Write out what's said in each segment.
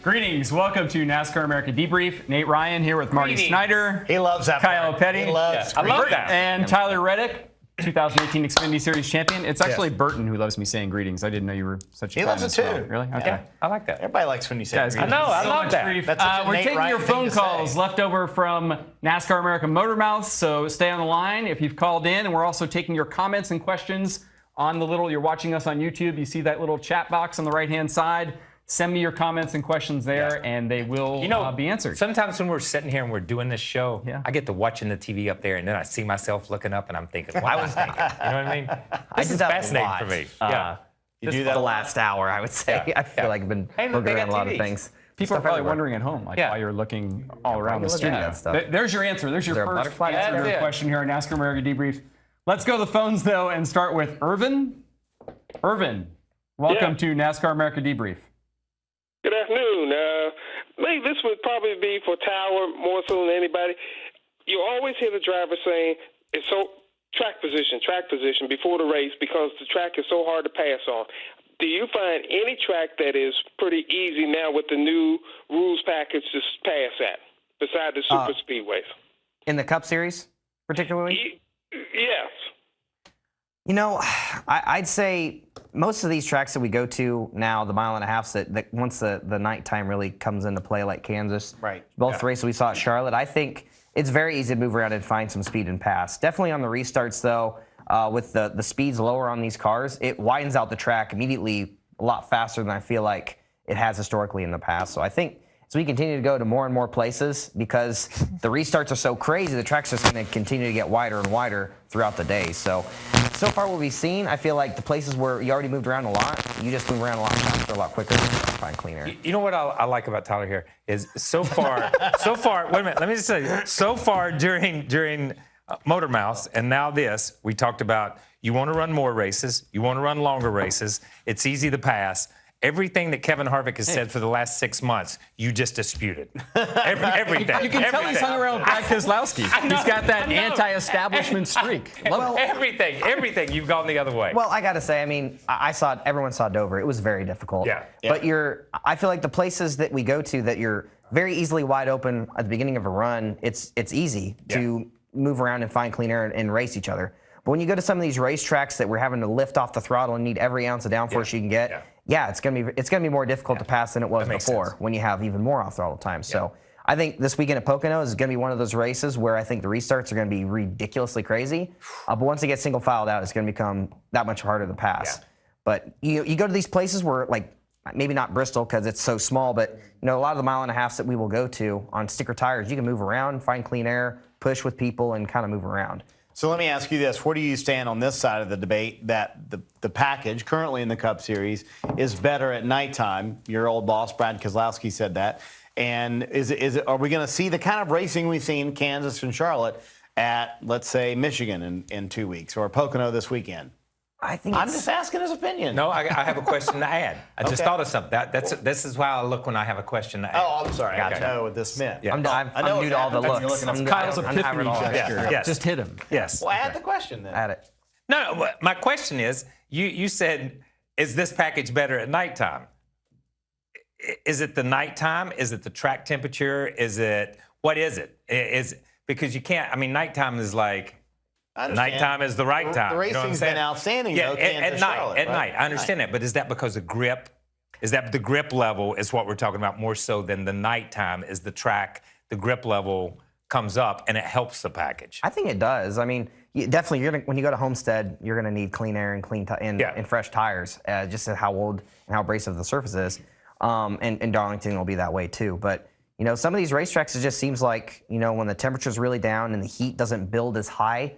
Greetings. Welcome to NASCAR America Debrief. Nate Ryan here with Marty Snyder. He loves that. Kyle Petty. He loves. I love that. And Tyler Reddick, 2018 XFINITY Series champion. It's actually Burton who loves me saying greetings. I didn't know you were such a fan. He loves it too. Well. Really? Okay. Yeah, I like that. Everybody likes when you say Guys, greetings. I know. I so love much that. grief. That's such a We're Nate taking Ryan your thing phone to calls say. left over from NASCAR America Motor Mouth, so stay on the line if you've called in. And we're also taking your comments and questions on the little, you're watching us on YouTube. You see that little chat box on the right-hand side. Send me your comments and questions there, and they will be answered. Sometimes when we're sitting here and we're doing this show, I get to watching the TV up there, and then I see myself looking up, and I'm thinking, what I was thinking. You know what I mean? This is fascinating for me. You do that the last hour, I would say. I feel like I've been looking around a lot of things. People are probably wondering at home, why you're looking all around the studio. There's your answer. There's your first answer to your question here on NASCAR America Debrief. Let's go to the phones, though, and start with Irvin. Irvin, welcome to NASCAR America Debrief. Good afternoon. Maybe this would probably be for Tower more so than anybody. You always hear the driver saying it's so track position before the race because the track is so hard to pass on. Do you find any track that is pretty easy now with the new rules package to pass at, beside the super speedways? In the Cup Series, particularly? Yes. You know, I'd say most of these tracks that we go to now, the mile and a half, that once the nighttime really comes into play, like Kansas, both races we saw at Charlotte, I think it's very easy to move around and find some speed and pass. Definitely on the restarts, though, with the speeds lower on these cars, it widens out the track immediately a lot faster than I feel like it has historically in the past. So I think as we continue to go to more and more places, because the restarts are so crazy, the track's just going to continue to get wider and wider throughout the day. So far what we've seen, I feel like the places where you already moved around a lot, you just move around a lot faster, a lot quicker, find clean air. You know what I like about Tyler here is so far, wait a minute, let me just say, so far during Motor Mouth and now this, we talked about you want to run more races, you want to run longer races, it's easy to pass. Everything that Kevin Harvick has said for the last 6 months, you just disputed. Everything. You can tell he's hung around with Brad Keselowski. He's got that anti-establishment streak. Everything. You've gone the other way. Well, I got to say, I mean, everyone saw Dover. It was very difficult. Yeah. But I feel like the places that we go to that you're very easily wide open at the beginning of a run, it's easy to move around and find clean air and race each other. But when you go to some of these racetracks that we're having to lift off the throttle and need every ounce of downforce you can get, it's gonna be more difficult to pass than it was before when you have even more off throttle time. So I think this weekend at Pocono is going to be one of those races where I think the restarts are going to be ridiculously crazy. But once they get single filed out, it's going to become that much harder to pass. But you go to these places where, like, maybe not Bristol because it's so small, but a lot of the mile and a halves that we will go to on sticker tires, you can move around, find clean air, push with people, and kind of move around. So let me ask you this. Where do you stand on this side of the debate that the package currently in the Cup Series is better at nighttime? Your old boss, Brad Keselowski, said that. And are we going to see the kind of racing we've seen in Kansas and Charlotte at, let's say, Michigan in 2 weeks or Pocono this weekend? I'm just asking his opinion. No, I have a question to add. I just thought of something. This is how I look when I have a question to add. Oh, I'm sorry. I know what this meant. I'm new to all the looks. Kyle's epiphany gesture. Just hit him. Yes. Well, add the question then. Add it. No, my question is, you said, is this package better at nighttime? Is it the nighttime? Is it the track temperature? What is it? Because you can't, nighttime is like, nighttime is the right time. The racing's been outstanding, though, at night. I understand that, but is that because of grip? Is that the grip level is what we're talking about more so than the nighttime? Is the track, the grip level comes up and it helps the package? I think it does. I mean, definitely, when you go to Homestead, you're going to need clean air and fresh tires, just how old and how abrasive the surface is. And Darlington will be that way too. But some of these racetracks, it just seems like when the temperature's really down and the heat doesn't build as high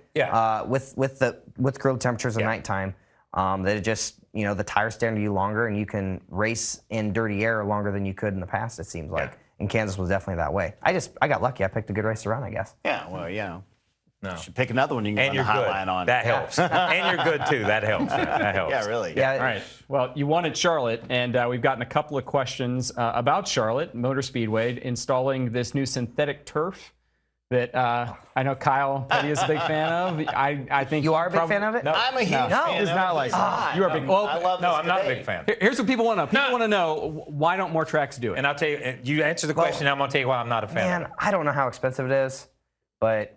with cooler temperatures at nighttime, that it just the tires stand to you longer and you can race in dirty air longer than you could in the past. It seems like, and Kansas was definitely that way. I got lucky. I picked a good race to run, I guess. Yeah, well, no. You should pick another one you can run the hotline on. That helps. And you're good, too. That helps. That helps. Yeah, really. Yeah. All right. Well, you won at Charlotte, and we've gotten a couple of questions about Charlotte Motor Speedway installing this new synthetic turf that I know Kyle Petty is a big fan of. I think You are a big fan of it? No, I'm a huge no, fan. He's not like you are a big. I love No, this I'm not a debate. big fan. Here's what people want to know. People want to know, why don't more tracks do it? And I'll tell you, you answer the question, I'm going to tell you why I'm not a fan of Man, it. I don't know how expensive it is, but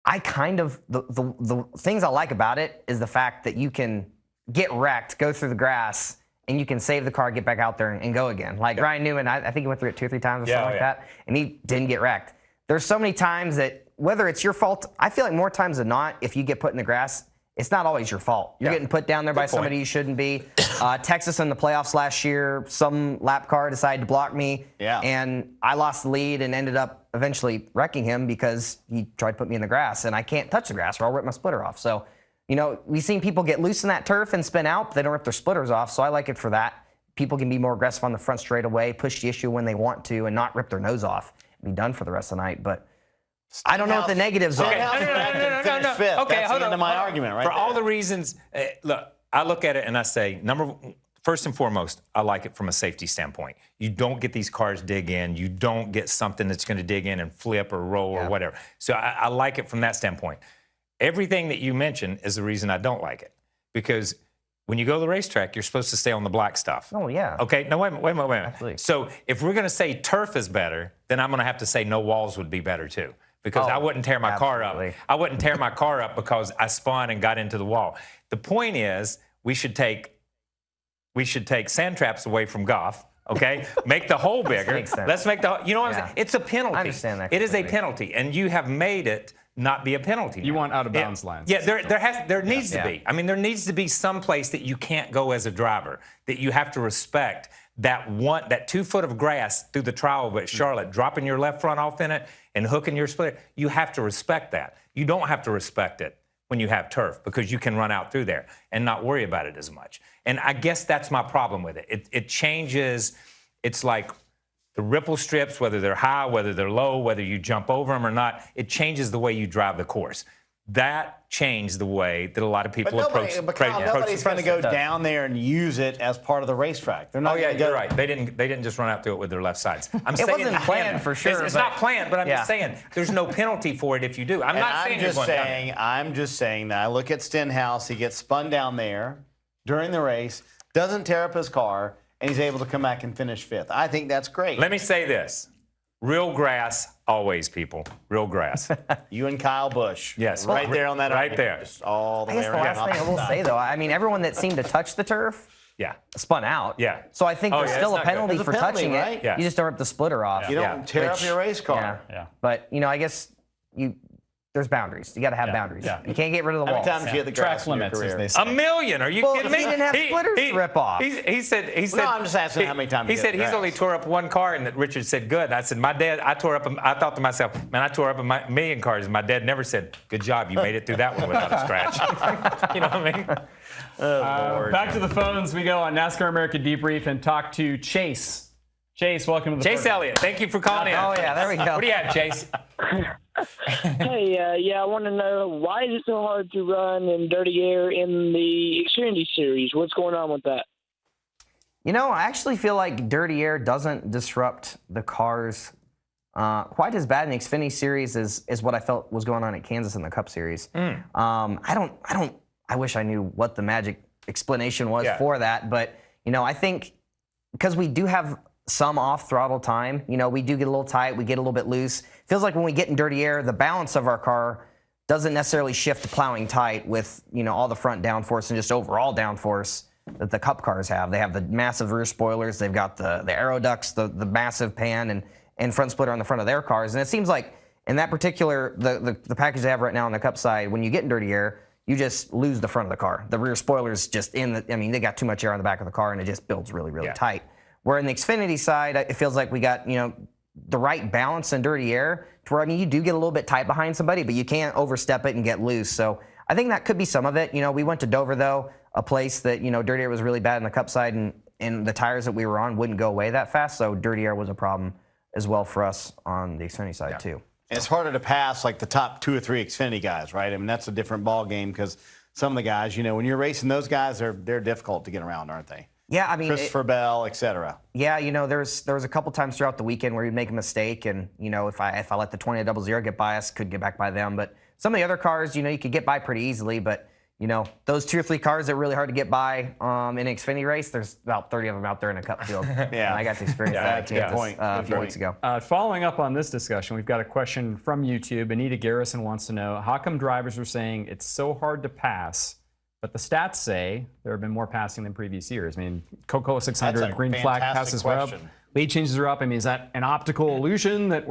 I kind of the things I like about it is the fact that you can get wrecked, go through the grass, and you can save the car, get back out there, and go again. Like Ryan Newman, I think he went through it 2 or 3 times or something like that, and he didn't get wrecked. There's so many times that whether it's your fault, I feel like more times than not, if you get put in the grass, it's not always your fault. You're getting put down there by somebody you shouldn't be. Texas in the playoffs last year, some lap car decided to block me, and I lost the lead and ended up eventually wrecking him because he tried to put me in the grass, and I can't touch the grass or I'll rip my splitter off. So, we've seen people get loose in that turf and spin out, but they don't rip their splitters off, so I like it for that. People can be more aggressive on the front straightaway, push the issue when they want to, and not rip their nose off and be done for the rest of the night. But I don't know what the negatives are. No. Okay, That's hold the end on. of my argument, right? For all the reasons, look, I look at it and I say, first and foremost, I like it from a safety standpoint. You don't get these cars dig in. You don't get something that's going to dig in and flip or roll or whatever. So I like it from that standpoint. Everything that you mentioned is the reason I don't like it. Because when you go to the racetrack, you're supposed to stay on the black stuff. Oh, yeah. Okay, no, wait a minute. Absolutely. So if we're going to say turf is better, then I'm going to have to say no walls would be better too. Because I wouldn't tear my car up. I wouldn't tear my car up because I spun and got into the wall. The point is, we should take sand traps away from golf. Okay, make the hole bigger. Makes sense. Let's make the. You know what I'm saying? It's a penalty. I understand that It is a completely. penalty, and you have made it not be a penalty. You now. want out of bounds lines. Yeah, there needs to be. I mean, there needs to be some place that you can't go as a driver, that you have to respect that 2 foot of grass through the trial at Charlotte, dropping your left front off in it and hooking your splitter. You have to respect that. You don't have to respect it when you have turf because you can run out through there and not worry about it as much. And I guess that's my problem with it. It changes. It's like the ripple strips, whether they're high, whether they're low, whether you jump over them or not, it changes the way you drive the course. That changed the way that a lot of people approach nobody's going to go down there and use it as part of the racetrack. They're not. Oh yeah, you're right. They didn't just run out through it with their left sides. It wasn't planned for sure. It's not planned, but I'm just saying there's no penalty for it if you do. I'm just saying that I look at Stenhouse. He gets spun down there during the race, doesn't tear up his car, and he's able to come back and finish 5th. I think that's great. Let me say this. Real grass, always, people. Real grass. You and Kyle Busch. Yes. Right there on that Right argument. there. Just all the I way guess the around. last thing I will say, though, I mean, everyone that seemed to touch the turf spun out. Yeah. So I think there's still a penalty for touching right? it. Yeah. You just don't rip the splitter off. You don't tear up your race car. Yeah. But, I guess there's boundaries. You got to have boundaries. Yeah. You can't get rid of the How walls. many times you hit the grass Track in your limits, as career? they say. 1 million? Are you kidding me? he didn't have splitters to rip off. He said. No, I'm just asking how many times He you hit said the he's grass. only tore up 1 car, and that Richard said good. And I said, my dad. I thought to myself, man, I tore up a million cars. And my dad never said, good job, you made it through that one without a scratch. You know what I mean? Back to the phones we go on NASCAR America Debrief and talk to Chase. Chase, welcome to the Chase program. Elliott, thank you for calling in. Oh, yeah, there we go. What do you have, Chase? Hey, I want to know, why is it so hard to run in dirty air in the XFINITY Series? What's going on with that? I actually feel like dirty air doesn't disrupt the cars quite as bad in the XFINITY Series as what I felt was going on at Kansas in the Cup Series. I wish I knew what the magic explanation was for that, but I think because we do have some off throttle time, we do get a little tight, we get a little bit loose. Feels like when we get in dirty air, the balance of our car doesn't necessarily shift to plowing tight with all the front downforce and just overall downforce that the Cup cars have. They have the massive rear spoilers, they've got the aero ducts, the massive pan and front splitter on the front of their cars, and it seems like in that particular the package they have right now on the Cup side, when you get in dirty air, you just lose the front of the car. The rear spoiler's just they got too much air on the back of the car and it just builds really, really tight. Where in the XFINITY side, it feels like we got, the right balance in dirty air to where, you do get a little bit tight behind somebody, but you can't overstep it and get loose. So I think that could be some of it. We went to Dover, though, a place that, dirty air was really bad in the Cup side, and the tires that we were on wouldn't go away that fast. So dirty air was a problem as well for us on the XFINITY side, too. And it's harder to pass like the top 2 or 3 XFINITY guys, right? I mean, that's a different ball game because some of the guys, when you're racing those guys, they're difficult to get around, aren't they? Yeah, I mean, Christopher Bell, et cetera. yeah, there was a couple times throughout the weekend where you'd make a mistake, and if I let the 20-00 get by us, could get back by them. But some of the other cars, you could get by pretty easily. But those 2 or 3 cars that are really hard to get by in an Xfinity race, there's about 30 of them out there in a cup field. Yeah, and I got to experience that at Kansas a few weeks ago. Following up on this discussion, we've got a question from YouTube. Anita Garrison wants to know, how come drivers are saying it's so hard to pass, but the stats say there have been more passing than previous years? I mean, Coca-Cola 600, That's a green flag fantastic passes were up, question. lead changes are up. I mean, is that an optical illusion that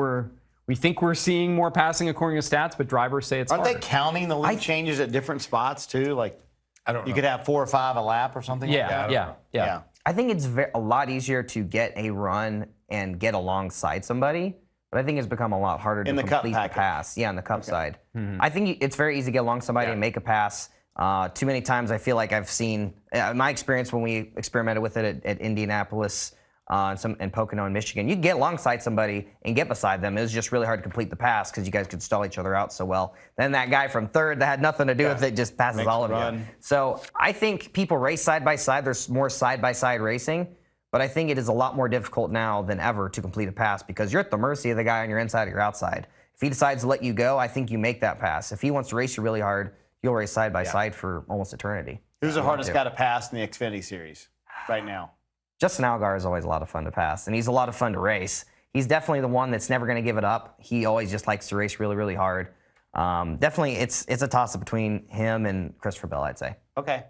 we think we're seeing more passing according to stats, but drivers say it's Aren't harder? they counting the lead changes at different spots too? Like, I don't know. you could have 4 or 5 a lap or something. like that? Yeah. I think it's a lot easier to get a run and get alongside somebody, but I think it's become a lot harder In to the cup complete the package. pass. Yeah, on the cup side. I think it's very easy to get along somebody and make a pass. Too many times I feel like I've seen, my experience when we experimented with it at Indianapolis and Pocono in Michigan, you get alongside somebody and get beside them. It was just really hard to complete the pass because you guys could stall each other out so well. Then that guy from third that had nothing to do with it just passes Makes all a of you. run. So I think people race side by side. There's more side-by-side racing. But I think it is a lot more difficult now than ever to complete a pass because you're at the mercy of the guy on your inside or your outside. If he decides to let you go, I think you make that pass. If he wants to race you really hard, you'll race side by side for almost eternity. Who's the hardest guy to pass in the Xfinity Series right now? Justin Allgaier is always a lot of fun to pass, and he's a lot of fun to race. He's definitely the one that's never going to give it up. He always just likes to race really, really hard. Definitely, it's a toss-up between him and Christopher Bell, I'd say. Okay.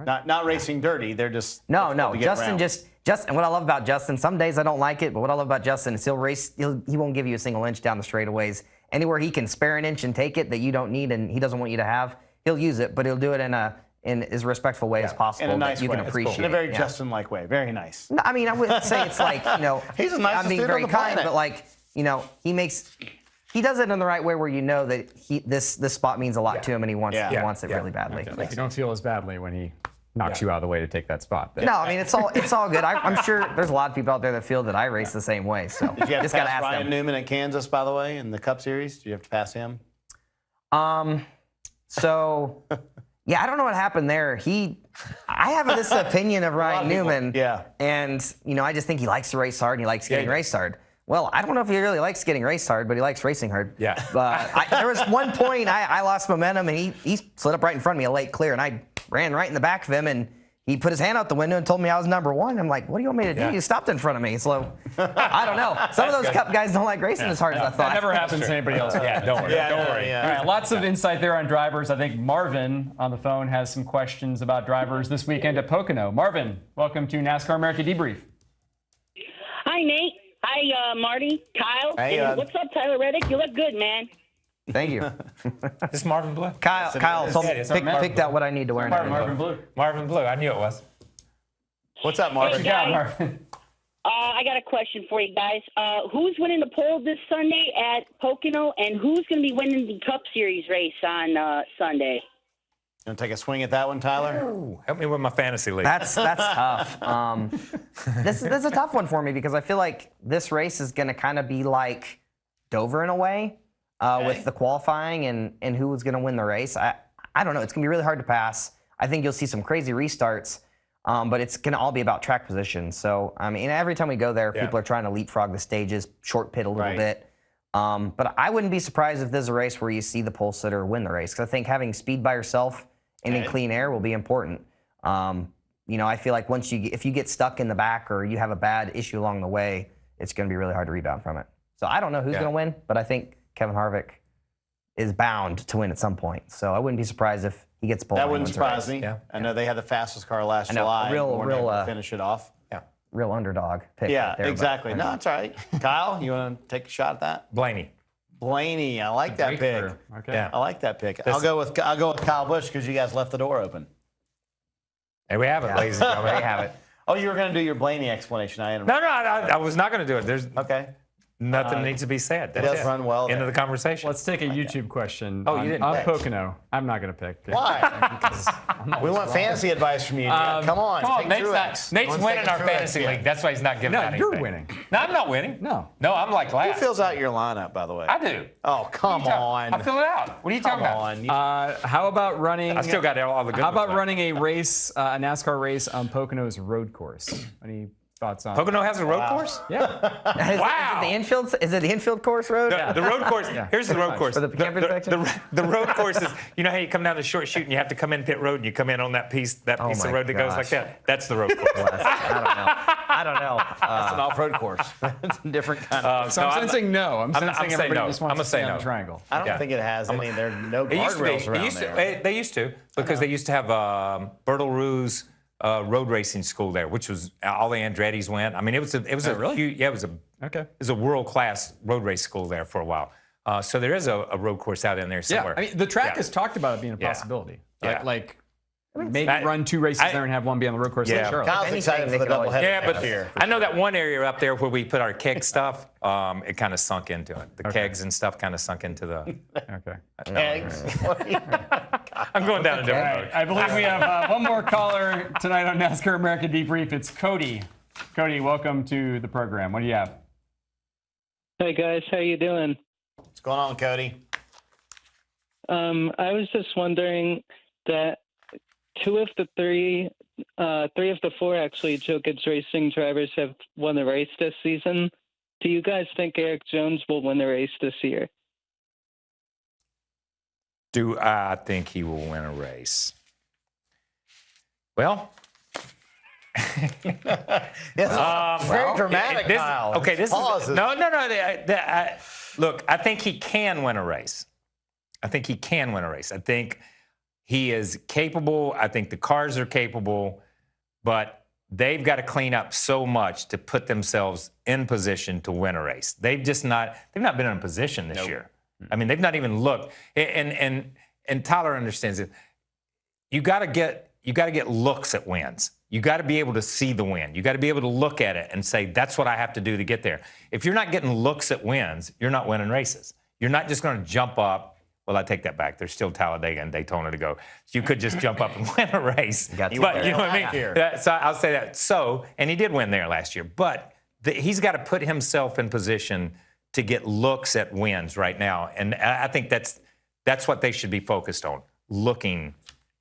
Not racing dirty. They're just No. difficult to get Justin around. Justin. What I love about Justin, some days I don't like it, but what I love about Justin is he'll race. He won't give you a single inch down the straightaways. Anywhere he can spare an inch and take it that you don't need and he doesn't want you to have, he'll use it, but he'll do it in as respectful way as possible in a nice that you way. can appreciate. In a very Yeah. Justin-like way. Very nice. No, I mean, I wouldn't say it's like, He's the nicest I'm being dude very on the kind, planet. but like, he does it in the right way where you know that this spot means a lot to him and he wants it really badly. You don't feel as badly when he knocks you out of the way to take that spot. No, I mean, it's all good. I'm sure there's a lot of people out there that feel that I race the same way. So Did you have just to gotta pass ask Ryan them. Newman at Kansas, by the way, in the Cup Series? Did you have to pass him? So yeah, I don't know what happened there. I have this opinion of Ryan Newman. Yeah. And I just think he likes to race hard and he likes getting raced hard. Well, I don't know if he really likes getting raced hard, but he likes racing hard. Yeah. But there was one point I lost momentum and he slid up right in front of me, a late clear, and I ran right in the back of him and he put his hand out the window and told me I was number 1. I'm like, what do you want me to do? Yeah. You stopped in front of me. So I don't know. Some of those Cup guys don't like racing as hard as I thought. That never happens to anybody else. Yeah, don't worry. Don't worry. All right, lots of insight there on drivers. I think Marvin on the phone has some questions about drivers this weekend at Pocono. Marvin, welcome to NASCAR America Debrief. Hi, Nate. Hi, Marty, Kyle. Hey, And what's up, Tyler Reddick? You look good, man. Thank you. This is Marvin Blue. Kyle told me it's picked out what I need to wear now. Marvin Blue. Marvin Blue. I knew it was. What's up, Marvin? Yeah, Marvin. I got a question for you guys. Who's winning the pole this Sunday at Pocono, and who's going to be winning the Cup Series race on Sunday? You want to take a swing at that one, Tyler? Ooh, help me with my fantasy league. That's tough. This is a tough one for me because I feel like this race is going to kind of be like Dover in a way with the qualifying and who was going to win the race. I don't know. It's going to be really hard to pass. I think you'll see some crazy restarts, but it's going to all be about track position. So, I mean, every time we go there, people are trying to leapfrog the stages, short pit a little bit. But I wouldn't be surprised if there's a race where you see the pole sitter win the race because I think having speed by yourself and in clean air will be important. I feel like if you get stuck in the back or you have a bad issue along the way, it's going to be really hard to rebound from it. So I don't know who's going to win, but I think Kevin Harvick is bound to win at some point. So I wouldn't be surprised if he gets pole. That wouldn't surprise me. Yeah. I know they had the fastest car last know, July. real- and weren't real, able to uh, finish it off. Real underdog pick. Yeah, right there, but- exactly. No, it's all right. Kyle, you want to take a shot at that? Blaney. Blaney, I like that pick. Okay. Yeah. I like that pick. I'll go with Kyle Busch because you guys left the door open. There we have it, ladies and gentlemen. There you have it. Oh, you were going to do your Blaney explanation. I interrupted. No, I was not going to do it. Okay. Nothing needs to be said. That's does it. run well End there. of the conversation. Let's take a YouTube question. Oh, you didn't on pick. Pocono. I'm not going to pick. Why? We want fantasy advice from you. Come on. Come on, take Nate's, Truex. Nate's No one's winning taking our Truex fantasy yet. league. That's why he's not giving No, out you're anything. winning. No, I'm not winning. No. No, I'm like Who last. fills out your lineup, by the way? I do. Oh, come on. I fill it out. What are you Come talking about? on. You- How about running? I still got all the good How ones about left. running a race, a NASCAR race on Pocono's road course? Any thoughts on? Pocono has a road course? Yeah. Wow. Is it the infield course road? The road course. Here's the road course. For the camping section? The road course is, you know how you come down the short chute and you have to come in pit road and you come in on that piece of my road that goes like gosh. that? That's the road course. I don't know. That's an off-road course. It's a different kind of. So I'm sensing no. I'm sensing saying everybody no. just wants I'm gonna to stay say on no. the triangle. I don't Yeah. think it has any. There are no It used to be. guardrails around there. They used to because they used to have Bertle Rue's road racing school there, which was all the Andretti's went. I mean, it was a really? huge, yeah, it was a world-class road race school there for a while. So there is a road course out in there somewhere. Yeah, I mean, the track Yeah. has talked about it being a Yeah. possibility. Yeah. Like maybe that- run 2 races there and have one be on the road course. Yeah. Like Charlotte. Kyle's anything, excited they for the could always- doubleheader Yeah, but next year. I know that one area up there where we put our keg stuff, it kind of sunk into it. The kegs and stuff kind of sunk into the. Okay. Eggs. I'm going down a different All road. right. I believe we have one more caller tonight on NASCAR America Debrief. It's Cody. Cody, welcome to the program. What do you have? Hey guys, how you doing? What's going on, Cody? I was just wondering that 2 of the 3 of the 4 actually Joe Gibbs Racing drivers have won the race this season. Do you guys think Eric Jones will win the race this year? Do I think he will win a race? Well, Very dramatic, this, Kyle. okay, this Pauses. is no. Look, I think he can win a race. I think he can win a race. I think he is capable. I think the cars are capable, but they've got to clean up so much to put themselves in position to win a race. They've not been in a position this year. I mean, they've not even looked. And Tyler understands it. You got to get looks at wins. You got to be able to see the win. You got to be able to look at it and say, that's what I have to do to get there. If you're not getting looks at wins, you're not winning races. You're not just going to jump up. Well, I take that back. There's still Talladega and Daytona to go. So you could just jump up and win a race. got to But you know what I Here. mean? So I'll say that. So, and he did win there last year. But he's got to put himself in position to get looks at wins right now. And I think that's what they should be focused on, looking,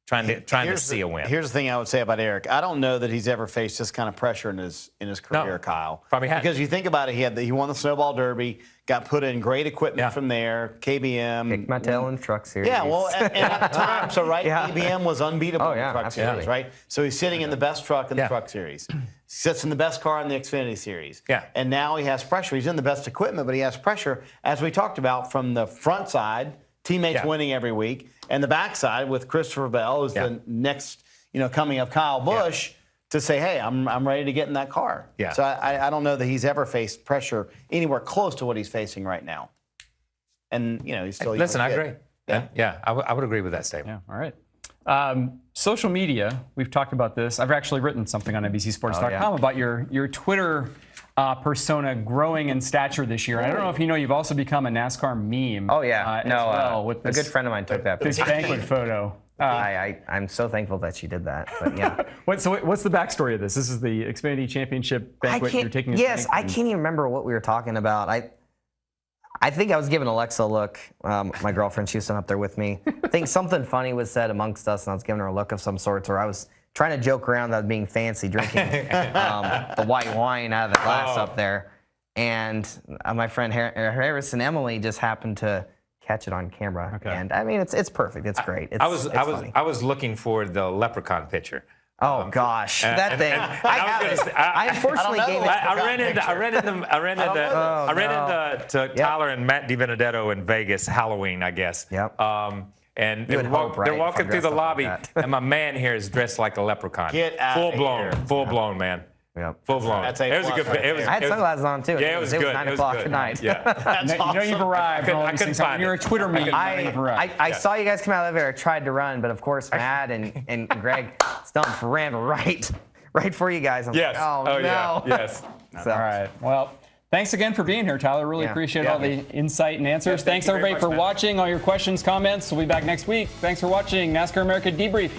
trying to see a win. Here's the thing I would say about Eric. I don't know that he's ever faced this kind of pressure in his career, Kyle. Probably hasn't. Because you think about it, he won the Snowball Derby, got put in great equipment from there, KBM. Kicked my tail in the truck series. Yeah, well, and at the time, so right, Yeah. KBM was unbeatable Oh, in the yeah, truck absolutely. series, right? So he's sitting in the best truck in the truck series. Sits in the best car in the Xfinity Series. Yeah. And now he has pressure. He's in the best equipment, but he has pressure, as we talked about, from the front side, teammates winning every week, and the backside with Christopher Bell, who's the next, coming of Kyle Busch, to say, hey, I'm ready to get in that car. Yeah. So I don't know that he's ever faced pressure anywhere close to what he's facing right now. And, he's still Listen, I young agree. kid. Yeah, I would agree with that statement. Yeah, all right. Social media, we've talked about this. I've actually written something on NBCSports.com about your Twitter persona growing in stature this year. And I don't know if you know, you've also become a NASCAR meme. Oh, yeah. as well, with a this, good friend of mine took that this picture. banquet photo. I'm so thankful that she did that. But yeah. What's the backstory of this? This is the Xfinity Championship banquet. You're taking a Yes, drink I and- can't even remember what we were talking about. I think I was giving Alexa a look. My girlfriend, she was sitting up there with me. I think something funny was said amongst us, and I was giving her a look of some sorts, or I was trying to joke around that I was being fancy, drinking the white wine out of the glass up there. And my friend Harrison Emily just happened to catch it on camera. Okay. And I mean, it's perfect. It's great. It's funny. I was looking for the leprechaun picture. Oh gosh, that thing! I unfortunately gave it. I ran into Tyler and Matt DiBenedetto in Vegas Halloween, I guess. Yep. And You would hope, right, they're if walking I'm through the dressed up like lobby, that. and my man here is dressed like a leprechaun. Get outta here. Full blown, man. Yep. Full blown. That's it was a A+, good. right It was, there. I had it was- sunglasses on too. Yeah, it was good. 9 It was o'clock good. at night. Yeah. You know you've arrived. and all these couldn't things. find You're a it. Twitter meme. You've arrived. I saw you guys come out of the elevator. I tried to run, but of course Matt and Greg stumped ran right for you guys. I'm Yes. like, oh no. yeah. Yes. So, All right. Well, Thanks again for being here, Tyler. Really appreciate all the insight and answers. Thank Thanks, you very everybody, much, for man. watching. All your questions, comments. We'll be back next week. Thanks for watching NASCAR America Debrief.